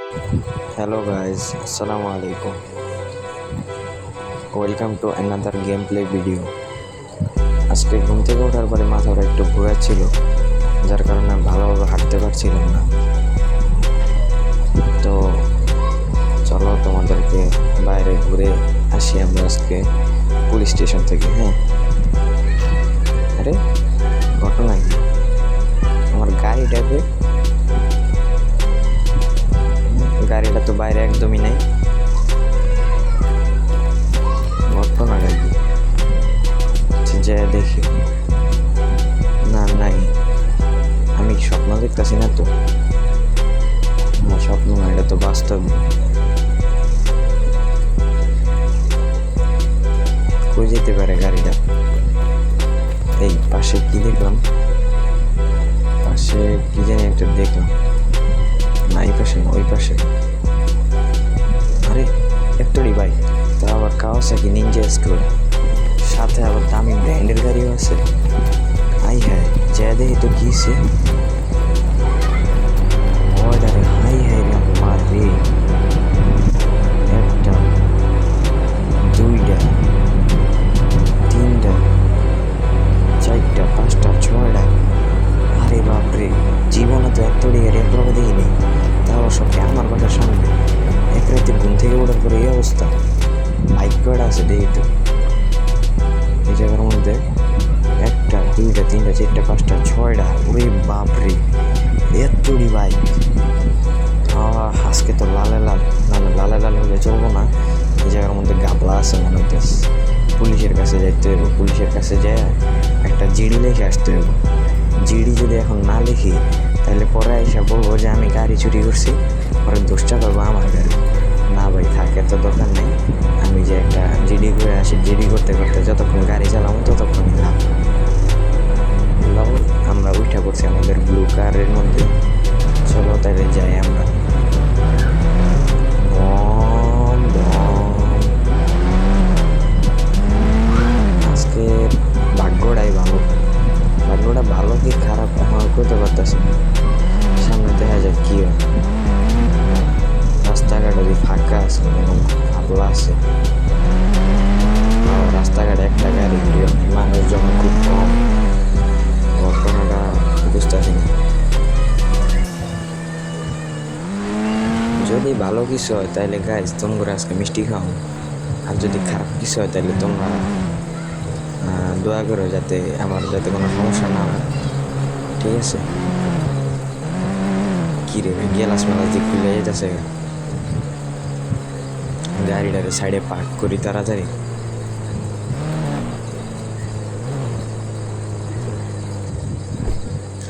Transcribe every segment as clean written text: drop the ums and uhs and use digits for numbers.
Hello guys, Assalamu alaikum. Welcome to another gameplay video. আজকে ঘুম থেকে ওঠার পরে মাথাটা একটু ঘোরাচ্ছিল, যার কারণে ভালোভাবে হাঁটতে পারছিলাম না। তো চলো তোমাদেরকে বাইরে ঘুরে আসি আমরা আজকে পুলিশ স্টেশন থেকে। হ্যাঁ, আরে ঘটনা কি, আমার গাড়িটা তো বাইরে একদমই নেই। ঘটনাটা কি, যে দেখি না, নাই। আমি কি স্বপ্ন দেখতেছি না তো? আমার স্বপ্ন না, এটা তো বাস্তব। কই যেতে পারে গাড়িটা? এই পাশে কি দেখলাম, পাশে কি জানি একটা দেখলাম। না, এই পাশে না, ওই পাশে। আরে একটুই বাইক, তা আবার কাওয়াসাকি নিনজা স্টোর, সাথে আবার দামি ব্র্যান্ডের গাড়িও আছে। আই হ্যাঁ, যা দেখি তো কিসে অর্ডারে। হাই হাই রে আমার রে, একটা, দুইটা, তিনটা, চারটা, পাঁচটা, ছয়টা। আরে বাপরে, জীবনে তো এত গাড়ি এক লগে দেখিনি, তাও সবকে আমার বাসার সামনে। এক রাতে ঘুম থেকে ওঠার পরে এই অবস্থা। বাইক কয়টা আছে দেখি তো এই জায়গার মধ্যে? একটা, দুইটা, তিনটা, চারটা, পাঁচটা, ছয়টা। ওরে বাপরে, এতটি বাইক! আজকে তো লালে লাল, লালে লাল হলে চলবো না। এই জায়গার মধ্যে গাবলা আছে মনে হইতেছে। পুলিশের কাছে যাইতে হইব, পুলিশের কাছে যায় একটা জিডি লিখে আসতে হইব। জিডি যদি এখন না লিখি, তাহলে পরে এসে বলবো যে আমি গাড়ি চুরি করছি, পরে দোষটা পাবো আমার গাড়ি। না ভাই থাক, এত দরকার নেই। আমি যে একটা জিডি করে আসি, জিডি করতে করতে যতক্ষণ গাড়ি চালাবো ততক্ষণই লাভ। আমরা উঠা পড়ছি আমাদের ব্লু কারের মধ্যে। চলো তাহলে যাই আমরা। আজকে ভাগ্যটাই ভালো। ভাগ্যটা ভালো কি খারাপ এখন করতে পারতেছি না। সামনে দেখা যায় কি হয়। রাস্তাঘাট যদি ফাঁকা আছে, ভাবলা আছে। রাস্তাঘাটে একটা গাড়ি ঘুরে, মানুষজন খুব কম। ঘটনাটা বুঝতেছি না। যদি ভালো কিছু হয় তাহলে গাইজ তোমরা আজকে মিষ্টি খাও, আর যদি খারাপ কিছু হয় তাহলে তোমরা দোয়া করো যাতে আমার যাতে কোনো সমস্যা না হয়, ঠিক আছে? কী রে গ্যালাস মেলাস দিয়ে খুলে যেতেছে। গাড়িটারে সাইডে পার্ক করি তাড়াতাড়ি।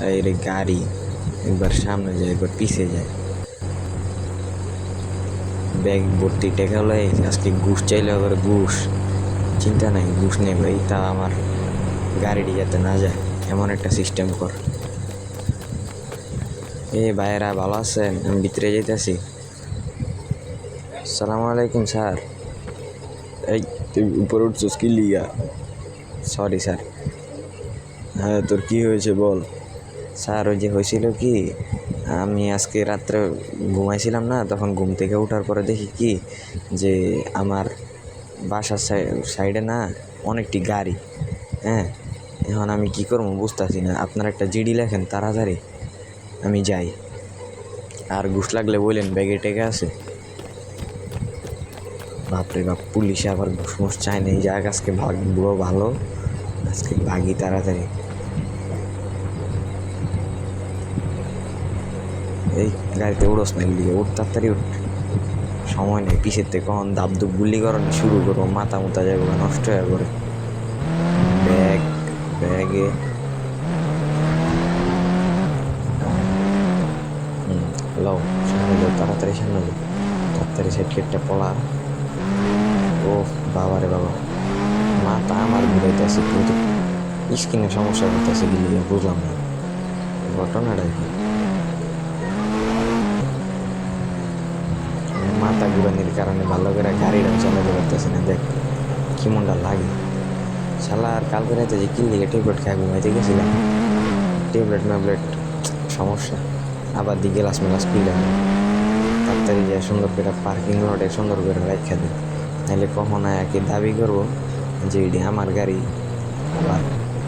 এই রে গাড়ি একবার সামনে যায়, একবার পিছিয়ে যায়। ব্যাগ ভর্তি টেকা লয়, আজকে ঘুষ চাইলে আবার ঘুষ। চিন্তা নাই, ঘুষ নেবে। এই তা আমার গাড়িটি যাতে না যায় এমন একটা সিস্টেম কর। ভাইয়েরা ভালো আছেন? আমি ভিতরে যেতেছি। সালামু আলাইকুম স্যার। এই তুই উপরে উঠছিস কি লিগা? Sorry sir. হ্যাঁ, তোর কি হয়েছে বল। স্যার ওই যে হয়েছিল কি, আমি আজকে রাত্রে ঘুমাইছিলাম না, তখন ঘুম থেকে ওঠার পরে দেখি কি যে আমার বাসার সাইডে না অনেকটি গাড়ি। হ্যাঁ, এখন আমি কি করবো বুঝতেছি না। আপনারা একটা জিডি লেখেন তাড়াতাড়ি, আমি যাই। আর ঘুষ লাগলে বললেন, ব্যাগে টেকে আছে। বাপরে বাপ, পুলিশে আবার ঘুষ মুষ চায় না। এই যাক, আজকে ভাগবো ভালো, আজকে ভাগি তাড়াতাড়ি। এই গাড়িতে উড়োস না, লিগে উঠ তাড়াতাড়ি উঠ। সময় নেই, পিছের থেকে কখন দাবদুব গুলি করানো শুরু করবো, মাথা মুতা যাবো, নষ্ট হয়ে পড়ে। ব্যাগে হ্যালো, সামনে যাও তাড়াতাড়ি, সামনে যাও তাড়াতাড়ি। সাইড কেটটা পলা। ও বাবা রে বাবা, মাথা আমার ঘুরাইতেছে, কিন্তু স্কিনে সমস্যা করতেছে গেলে বুঝলাম না ঘটনাটা কি। মাথা ঘুরানির কারণে ভালো করে গাড়িটাও চালাতে পারতেছি না। দেখ কি মনটা লাগে। শালা আর কালকে রাতে যে কি লিগে ট্যাবলেট খাই ঘুমাইতে গেছিলাম, ট্যাবলেট ম্যাবলেট সমস্যা, আবার দি গ্লাস মেলাস পিলাম। তাড়াতাড়ি যায় সুন্দর করে পার্কিং লটে সুন্দর করে রাখা দিই, নাহলে কখন আর কি দাবি করবো যে এটি আমার গাড়ি, আবার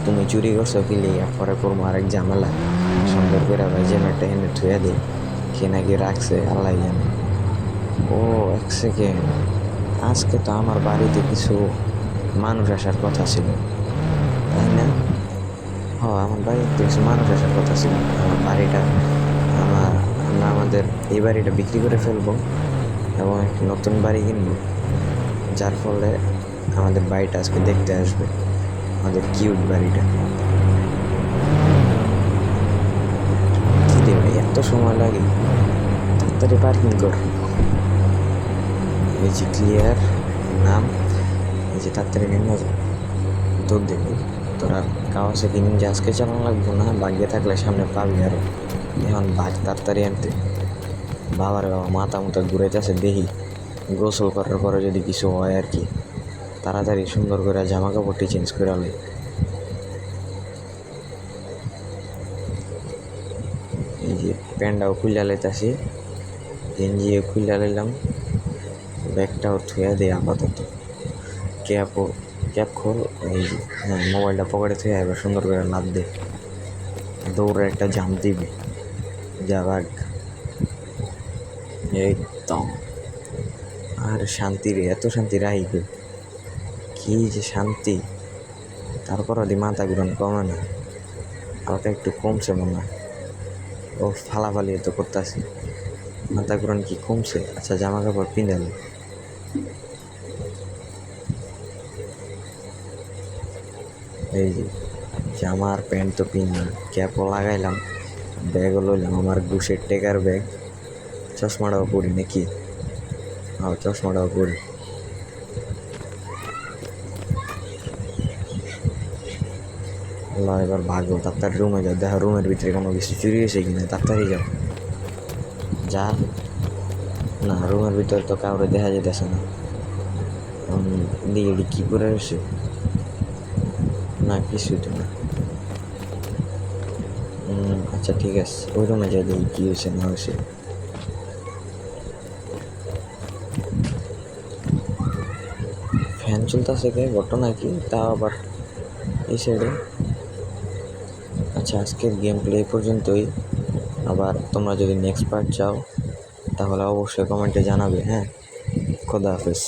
তুমি চুরি করছো কি লিয়া, পরে করবো আরেক ঝামেলা। সুন্দর করে ভাই জেনেটে হেনে থুয়ে দিই, কে নাকি রাখছে আল্লাহ জানে। ও এক সেকেন্ড, আজকে তো আমার বাড়িতে কিছু মানুষ আসার কথা ছিল, তাই না? আমার বাড়িতে কিছু মানুষ আসার কথা ছিল। আমার বাড়িটা আমরা আমাদের এই বাড়িটা বিক্রি করে ফেলবো এবং একটি নতুন বাড়ি কিনবো, যার ফলে আমাদের বাড়িটা আজকে দেখতে আসবে, আমাদের কিউট বাড়িটা। কি রে ভাই, এত সময় লাগে? তাড়াতাড়ি পার্কিং কর। এই যে ক্লিয়ার নাম, এই যে তাড়াতাড়ি নিয়ে যা, দৌড় দেখবি তোরা কাওয়াসাকি নিনজা আজকে চালানো লাগবো না, ভাগ্যে থাকলে সামনে পাবি আরো। এখন ভাগ তাড়াতাড়ি আনতে। বাবার বাবা মাথা মতো ঘুরাইতেছে, দেখি গোসল করার পরে যদি কিছু হয় আর কি, তাড়াতাড়ি সুন্দর করে জামা কাপড়টি চেঞ্জ করে আলো। এই যে প্যান্টটাও খুলে লাইতেছি, গেঞ্জিও খুলে লাইলাম, ব্যাগটাও থুয়ে দেয় আপাতত। ক্যাপ খোল, এই যে হ্যাঁ মোবাইলটা পকেটে থুয়ে এবার সুন্দর করে লাভ দে, দৌড়ে একটা জাম্প দিবি, যা ভাগ। একদম আর শান্তি রে, এত শান্তি রাইবে, কি যে শান্তি। তারপর ওদি মাথা ঘুরান কমে না, হালকা একটু কমছে মনে হয়। ও ফালাফালি তো করতেছি, মাথা ঘুরান কি কমছে? আচ্ছা জামা কাপড় পিঁধালো, এই যে জামা আর প্যান্ট তো পিনলাম, ক্যাপও লাগাইলাম, ব্যাগও লইলাম, আমার ঘুষের টেকার ব্যাগ, চশমাটাও পরি নাকি, চশমাটাও পরি। আল্লাহ এবার ভাগো, তাড়াতাড়ি রুমে যাও, দেখো রুমের ভিতরে কোনো কিছু চুরি হয়েছে কিনা, তাড়াতাড়ি যাও। যা, না রুমের ভিতরে তো কাউরে দেখা যেতেছে না, দিকে কী করে রয়েছে, না কিছুই তো না। আচ্ছা ঠিক আছে, ওই রুমে যাই দেখি কী হয়েছে না হয়েছে। ফ্যান চলতেছে কে, ঘটনা কি তাও আবার এই সাইডে। আচ্ছা আজকের গেম প্লে এই পর্যন্তই, আবার তোমরা যদি নেক্সট পার্ট চাও তাহলে অবশ্যই কমেন্টে জানাবে। হ্যাঁ, খোদা হাফেজ।